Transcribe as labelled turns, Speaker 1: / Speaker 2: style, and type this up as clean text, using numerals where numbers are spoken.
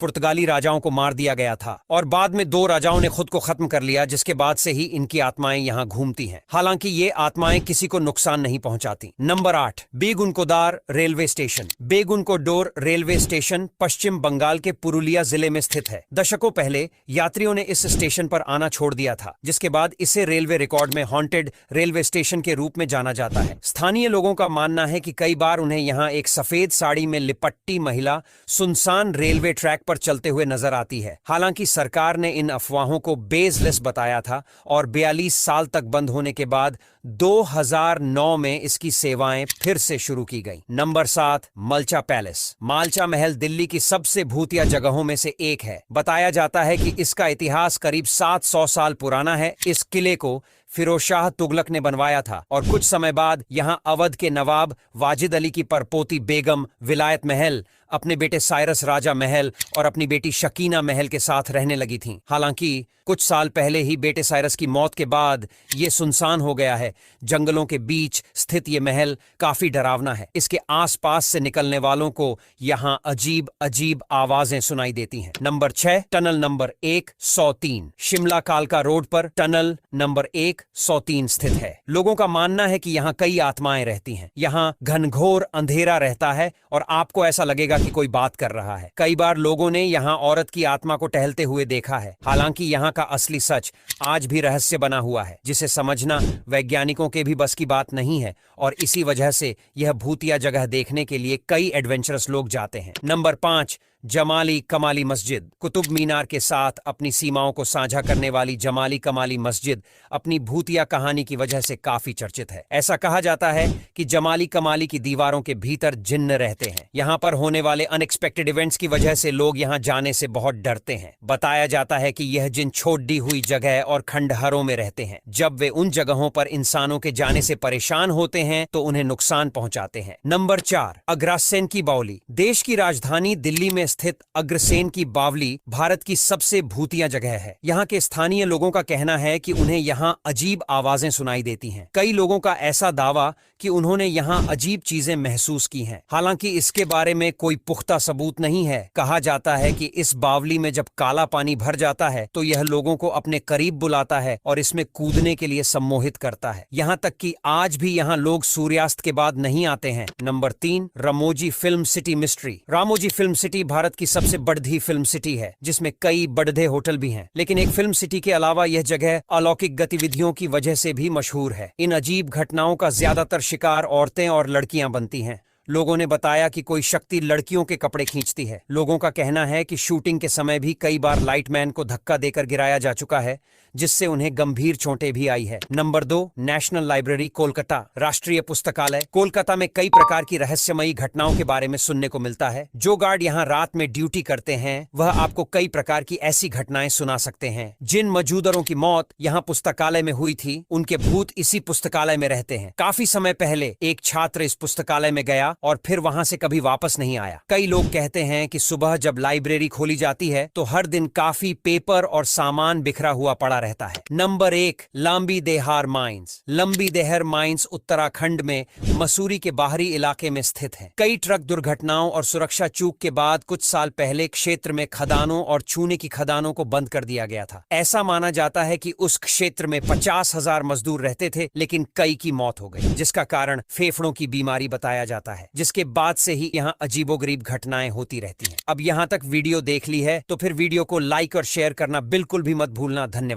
Speaker 1: पुर्तगाली राजाओं को मार दिया गया था और बाद में 2 राजाओं ने खुद को खत्म कर लिया, जिसके बाद से ही इनकी आत्माएं यहाँ घूमती हैं। हालांकि ये आत्माएं किसी को नुकसान नहीं पहुंचाती। Number 8, Begunkodar railway station. Begunkodar railway station Paschim Bengal के पुरुलिया जिले में स्थित है। दशकों पहले यात्रियों ने इस स्टेशन पर आना छोड़ दिया था, जिसके बाद इसे रेलवे रिकॉर्ड में हॉन्टेड रेलवे स्टेशन के रूप में जाना जाता है। स्थानीय लोगों का मानना है कि कई बार उन्हें यहाँ एक सफेद साड़ी में लिपट्टी महिला सुनसान रेलवे ट्रैक पर चलते हुए नजर आती है। हालांकि सरकार ने इन अफवाहों को बेसलेस बताया था और 42 साल तक बंद होने के बाद 2009 में इसकी सेवाएं फिर से शुरू की गई। Number 7, मलचा palace. मालचा महल दिल्ली की सबसे भूतिया जगहों में से एक है। बताया जाता है कि इसका इतिहास करीब 700 साल पुराना है। इस किले को फिरोज शाह तुगलक ने बनवाया था और कुछ समय बाद यहां अवध के नवाब वाजिद अली की परपोती बेगम विलायत महल अपने बेटे साइरस राजा महल और अपनी बेटी शकीना महल के साथ रहने लगी थीं। हालांकि कुछ साल पहले ही बेटे साइरस की मौत के बाद ये सुनसान हो गया है। जंगलों के बीच स्थित ये महल काफी डरावना है। इसके आसपास से निकलने वालों को यहाँ अजीब अजीब आवाजें सुनाई देती हैं। Number 6, tunnel number 103। शिमला कालका रोड पर टनल नंबर 103 स्थित है। लोगों का मानना है कि यहाँ कई आत्माएं रहती हैं। यहाँ घनघोर अंधेरा रहता है और आपको ऐसा लगेगा कि कोई बात कर रहा है। कई बार लोगों ने यहाँ औरत की आत्मा को टहलते हुए देखा है। हालांकि यहाँ का असली सच आज भी रहस्य बना हुआ है, जिसे समझना वैज्ञानिकों के भी बस की बात नहीं है और इसी वजह से यह भूतिया जगह देखने के लिए कई एडवेंचरस लोग जाते हैं। नंबर 5, जमाली कमाली मस्जिद। कुतुब मीनार के साथ अपनी सीमाओं को साझा करने वाली जमाली कमाली मस्जिद अपनी भूतिया कहानी की वजह से काफी चर्चित है। ऐसा कहा जाता है कि जमाली कमाली की दीवारों के भीतर जिन्न रहते हैं। यहाँ पर होने वाले अनएक्सपेक्टेड इवेंट्स की वजह से लोग यहाँ जाने से बहुत डरते हैं। बताया जाता है कि यह जिन छोड़ दी हुई जगह और खंडहरों में रहते हैं। जब वे उन जगहों पर इंसानों के जाने से परेशान होते हैं तो उन्हें नुकसान पहुंचाते हैं। नंबर 4, अग्रसेन की बावली। देश की राजधानी दिल्ली में स्थित अग्रसेन की बावली भारत की सबसे भूतिया जगह है। यहाँ के स्थानीय लोगों का कहना है कि उन्हें यहाँ अजीब आवाजें सुनाई देती हैं। कई लोगों का ऐसा दावा कि उन्होंने यहाँ अजीब चीजें महसूस की हैं। हालांकि इसके बारे में कोई पुख्ता सबूत नहीं है। कहा जाता है कि इस बावली में जब काला पानी भर जाता है तो यह लोगों को अपने करीब बुलाता है और इसमें कूदने के लिए सम्मोहित करता है। यहाँ तक कि आज भी यहाँ लोग सूर्यास्त के बाद नहीं आते हैं। Number 3, Ramoji film city mystery. Ramoji film city Bharat की सबसे बढ़धी फिल्म सिटी है, जिसमें कई बढ़धे होटल भी हैं। लेकिन एक फिल्म सिटी के अलावा यह जगह अलौकिक गतिविधियों की वजह से भी मशहूर है। इन अजीब घटनाओं का ज्यादातर शिकार औरतें और लड़कियां बनती हैं। लोगों ने बताया कि कोई शक्ति लड़कियों के कपड़े खींचती है। लोगों का कहना है कि शूटिंग के समय भी कई बार लाइटमैन को धक्का देकर गिराया जा चुका है, जिससे उन्हें गंभीर चोटें भी आई है। Number 2, national library Kolkata. राष्ट्रीय पुस्तकालय। कोलकाता में कई प्रकार की रहस्यमयी घटनाओं के बारे में सुनने को मिलता है। जो गार्ड यहाँ रात में ड्यूटी करते हैं वह आपको कई प्रकार की ऐसी घटनाएं सुना सकते हैं। जिन मौजूदरों की मौत यहाँ पुस्तकालय में हुई थी, उनके भूत इसी पुस्तकालय में रहते हैं। काफी समय पहले एक छात्र इस पुस्तकालय में गया और फिर वहां से कभी वापस नहीं आया। कई लोग कहते हैं कि सुबह जब लाइब्रेरी खोली जाती है तो हर दिन काफी पेपर और सामान बिखरा हुआ पड़ा रहता है। नंबर 1, लंबी देहार माइंस। लंबी देहर माइंस उत्तराखंड में मसूरी के बाहरी इलाके में स्थित है। कई ट्रक दुर्घटनाओं और सुरक्षा चूक के बाद कुछ साल पहले क्षेत्र में खदानों और चूने की खदानों को बंद कर दिया गया था। ऐसा माना जाता है कि उस क्षेत्र में 50,000 मजदूर रहते थे, लेकिन कई की मौत हो गई, जिसका कारण फेफड़ों की बीमारी बताया जाता है, जिसके बाद से ही यहाँ अजीबोगरीब घटनाएं होती रहती हैं। अब यहाँ तक वीडियो देख ली है तो फिर वीडियो को लाइक और शेयर करना बिल्कुल भी मत भूलना। धन्यवाद।